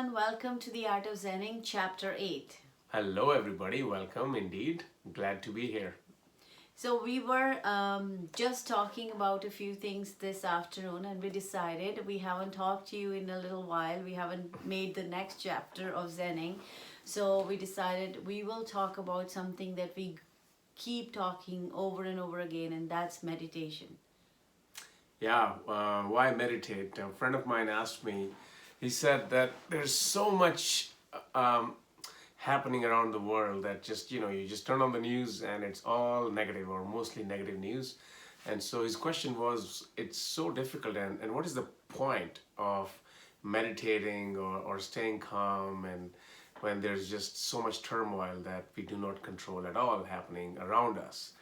everyone, welcome to the Art of Zenning, Chapter 8. Hello, everybody. Welcome indeed. Glad to be here. So, we were just talking about a few things this afternoon, and we decided we haven't talked to you in a little while. We haven't made the next chapter of Zenning. So, we decided we will talk about something that we keep talking over and over again, and that's meditation. Yeah, why meditate? A friend of mine asked me, he said that there's so much happening around the world that you just turn on the news and it's all negative or mostly negative news. And so his question was, it's so difficult, and what is the point of meditating or staying calm and when there's just so much turmoil that we do not control at all happening around us?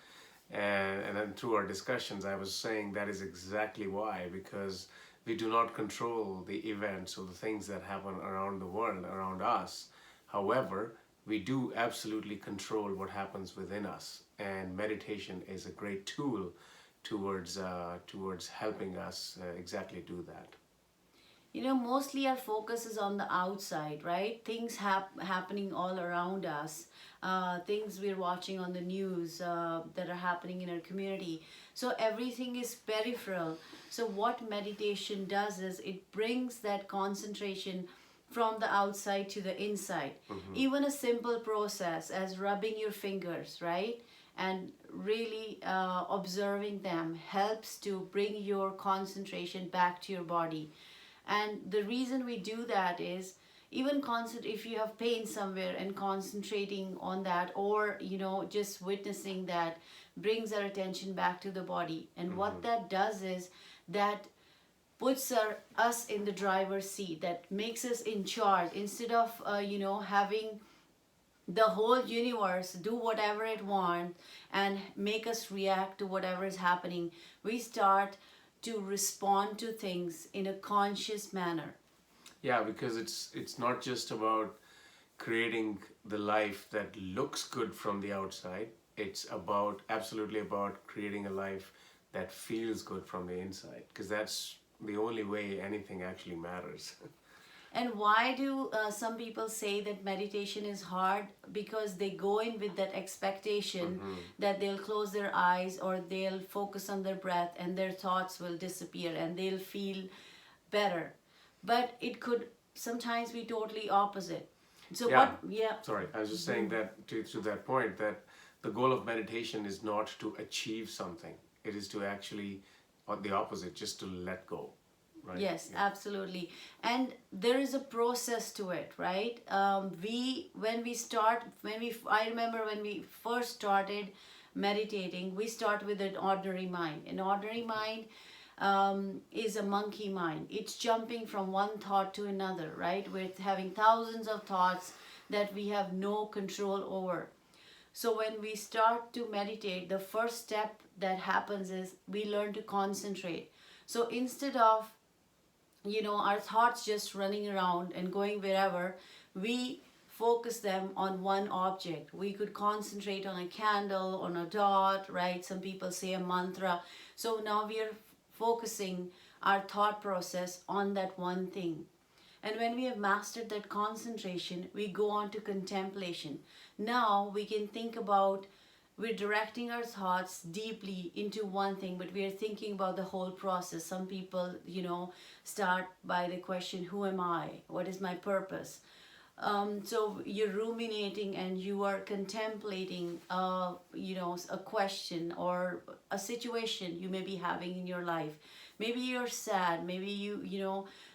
And then through our discussions, I was saying that is exactly why, because we do not control the events or the things that happen around the world, around us. However, we do absolutely control what happens within us, and meditation is a great tool towards helping us exactly do that. Mostly our focus is on the outside, right? Things happening all around us, things we're watching on the news that are happening in our community. So everything is peripheral. So what meditation does is it brings that concentration from the outside to the inside. Even a simple process as rubbing your fingers, right? And really observing them helps to bring your concentration back to your body. And the reason we do that is even if you have pain somewhere and concentrating on that, or just witnessing that brings our attention back to the body. And what that does is that puts us in the driver's seat, that makes us in charge instead of having the whole universe do whatever it wants and make us react to whatever is happening. We start to respond to things in a conscious manner. Yeah, because it's not just about creating the life that looks good from the outside. It's absolutely about creating a life that feels good from the inside, because that's the only way anything actually matters. And why do some people say that meditation is hard? Because they go in with that expectation that they'll close their eyes or they'll focus on their breath and their thoughts will disappear and they'll feel better. But it could sometimes be totally opposite. So Yeah. yeah. Sorry, I was just saying that to that point, that the goal of meditation is not to achieve something. It is to actually, or the opposite, just to let go. Right? Yes, Yeah. absolutely. And there is a process to it, right? I remember when we first started meditating, we start with an ordinary mind. An ordinary mind is a monkey mind. It's jumping from one thought to another, right? We're having thousands of thoughts that we have no control over. So when we start to meditate, the first step that happens is we learn to concentrate. So instead of our thoughts just running around and going wherever, we focus them on one object. We could concentrate on a candle, on a dot, right? Some people say a mantra. So now we are focusing our thought process on that one thing. And when we have mastered that concentration, we go on to contemplation. Now we can think about, we're directing our thoughts deeply into one thing, but we are thinking about the whole process. Some people, start by the question, who am I? What is my purpose? So you're ruminating and you are contemplating, a question or a situation you may be having in your life. Maybe you're sad. Maybe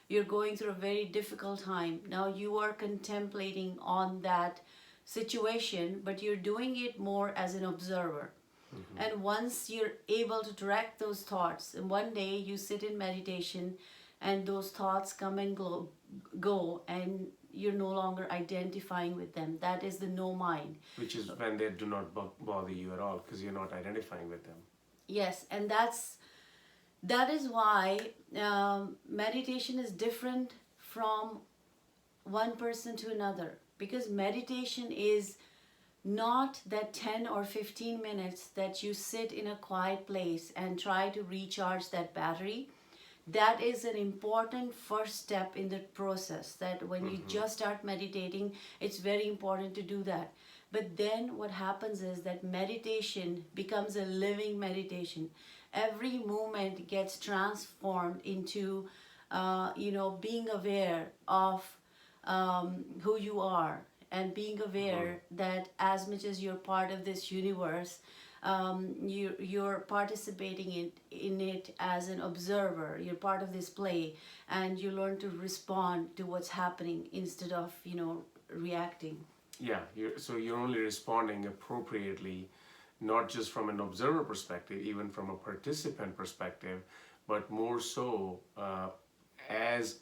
you're going through a very difficult time. Now you are contemplating on that situation, but you're doing it more as an observer. And once you're able to direct those thoughts, and one day you sit in meditation and those thoughts come and go and you're no longer identifying with them. That is the no mind. Which is when they do not bother you at all, because you're not identifying with them. Yes, and that is why meditation is different from one person to another. Because meditation is not that 10 or 15 minutes that you sit in a quiet place and try to recharge that battery. That is an important first step in the process, that when you just start meditating, it's very important to do that. But then what happens is that meditation becomes a living meditation. Every moment gets transformed into being aware of who you are, and being aware that as much as you're part of this universe, you're participating in it as an observer. You're part of this play, and you learn to respond to what's happening instead of reacting. Yeah, so you're only responding appropriately, not just from an observer perspective, even from a participant perspective, but more so as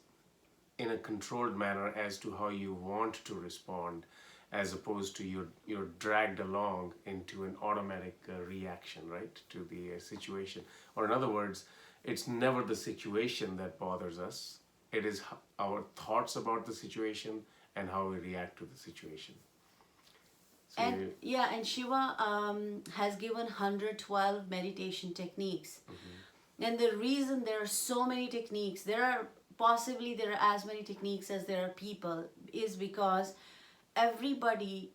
in a controlled manner as to how you want to respond, as opposed to you're dragged along into an automatic reaction, right, to the situation. Or in other words, it's never the situation that bothers us. It is our thoughts about the situation and how we react to the situation. So And Shiva has given 112 meditation techniques. And the reason there are so many techniques, there are as many techniques as there are people, is because everybody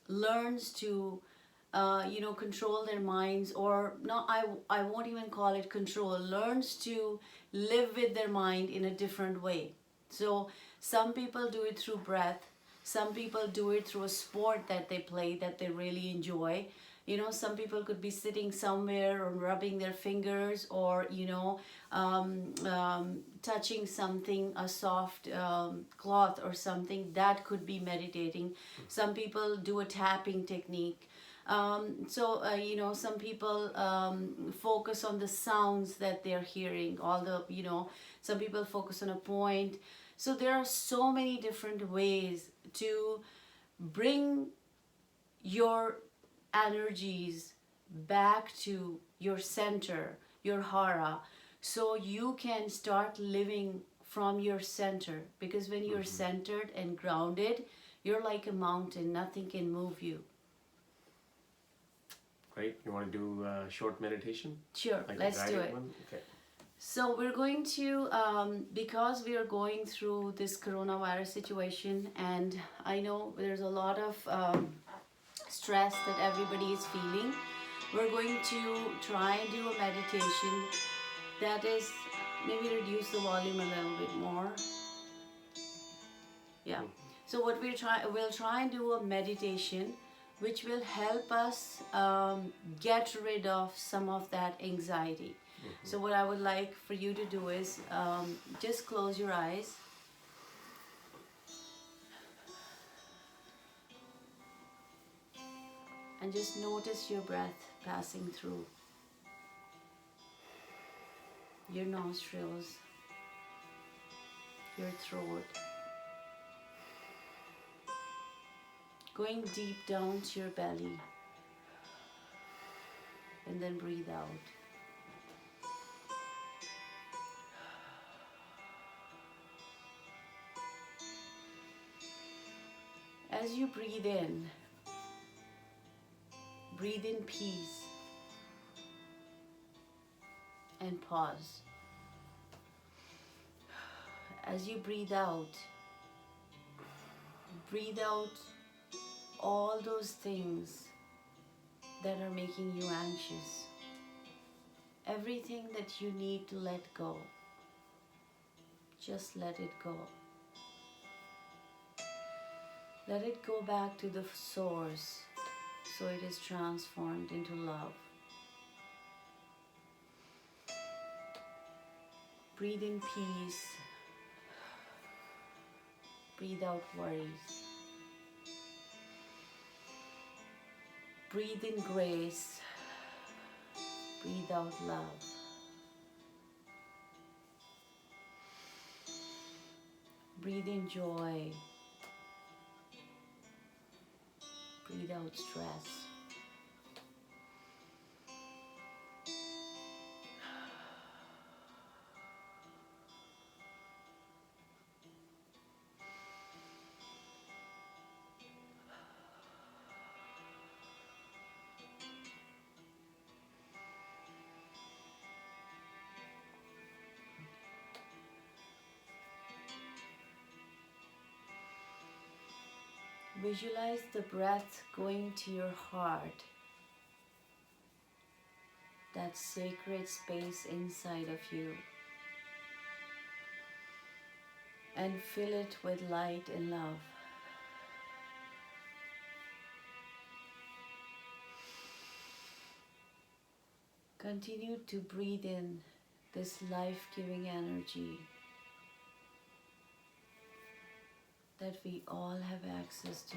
learns to control their minds, or not, I won't even call it control, learns to live with their mind in a different way. So some people do it through breath, some people do it through a sport that they play that they really enjoy. Some people could be sitting somewhere or rubbing their fingers, or touching something, a soft cloth or something, that could be meditating. Some people do a tapping technique. Some people focus on the sounds that they're hearing, some people focus on a point. So there are so many different ways to bring your energies back to your center, your hara, so you can start living from your center. Because when you're centered and grounded, you're like a mountain, nothing can move you. Great. You want to do a short meditation? Sure, like let's do it. Okay. So we're going to, because we are going through this coronavirus situation, and I know there's a lot of stress that everybody is feeling, we're going to try and do a meditation that is, maybe reduce the volume a little bit more. Yeah. So what we'll try and do a meditation which will help us get rid of some of that anxiety. So what I would like for you to do is just close your eyes. And just notice your breath passing through your nostrils, your throat, going deep down to your belly, and then breathe out. As you breathe in peace and pause. As you breathe out all those things that are making you anxious. Everything that you need to let go, just let it go. Let it go back to the source, so it is transformed into love. Breathe in peace. Breathe out worries. Breathe in grace. Breathe out love. Breathe in joy. Breathe out stress. Visualize the breath going to your heart, that sacred space inside of you, and fill it with light and love. Continue to breathe in this life-giving energy that we all have access to.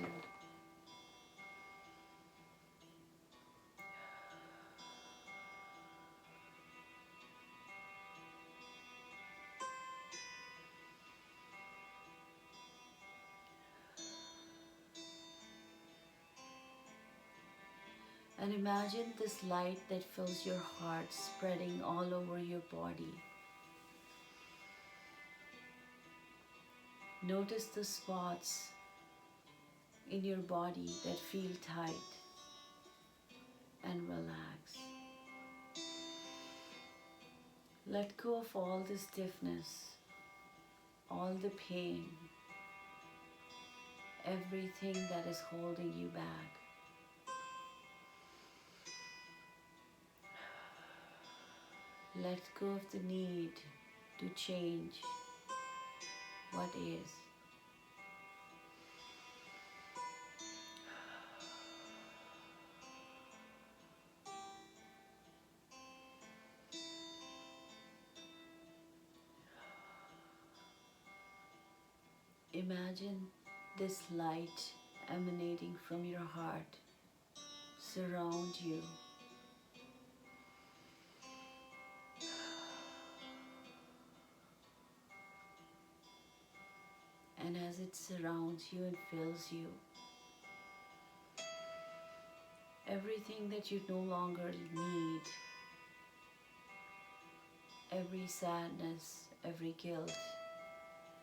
And imagine this light that fills your heart spreading all over your body. Notice the spots in your body that feel tight, and relax. Let go of all the stiffness, all the pain, everything that is holding you back. Let go of the need to change what is. Imagine this light emanating from your heart surround you. And as it surrounds you and fills you, everything that you no longer need, every sadness, every guilt,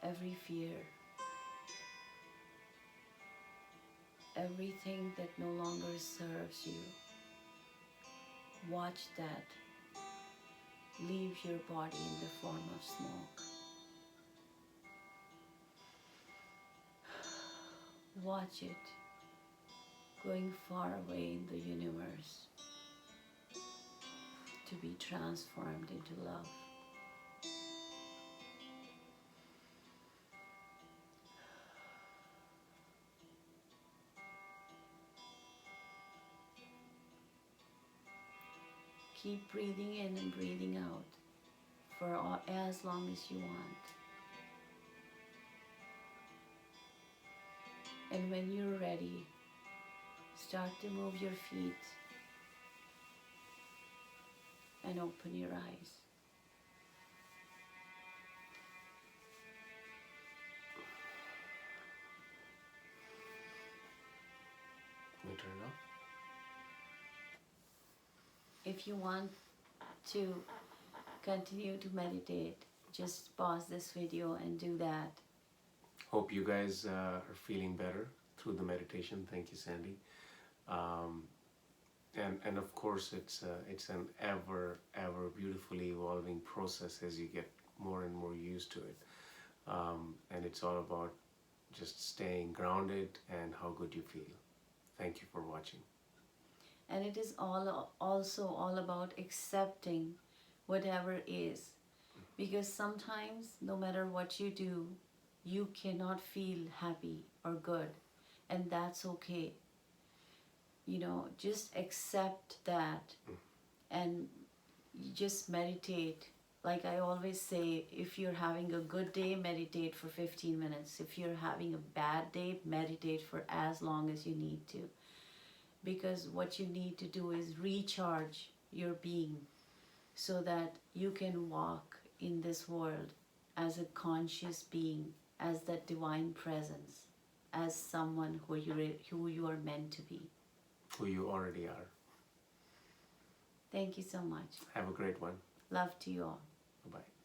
every fear, everything that no longer serves you, watch that leave your body in the form of smoke. Watch it going far away in the universe to be transformed into love. Keep breathing in and breathing out for as long as you want. And when you're ready, start to move your feet and open your eyes. Let me turn it off. If you want to continue to meditate, just pause this video and do that. Hope you guys are feeling better through the meditation. Thank you, Sandy. And of course, it's an ever beautifully evolving process as you get more and more used to it. And it's all about just staying grounded and how good you feel. Thank you for watching. And it is also all about accepting whatever is. Because sometimes, no matter what you do, you cannot feel happy or good. And that's okay. You know, just accept that and you just meditate. Like I always say, if you're having a good day, meditate for 15 minutes. If you're having a bad day, meditate for as long as you need to. Because what you need to do is recharge your being so that you can walk in this world as a conscious being, as that divine presence, as someone who you are meant to be. Who you already are. Thank you so much. Have a great one. Love to you all. Bye-bye.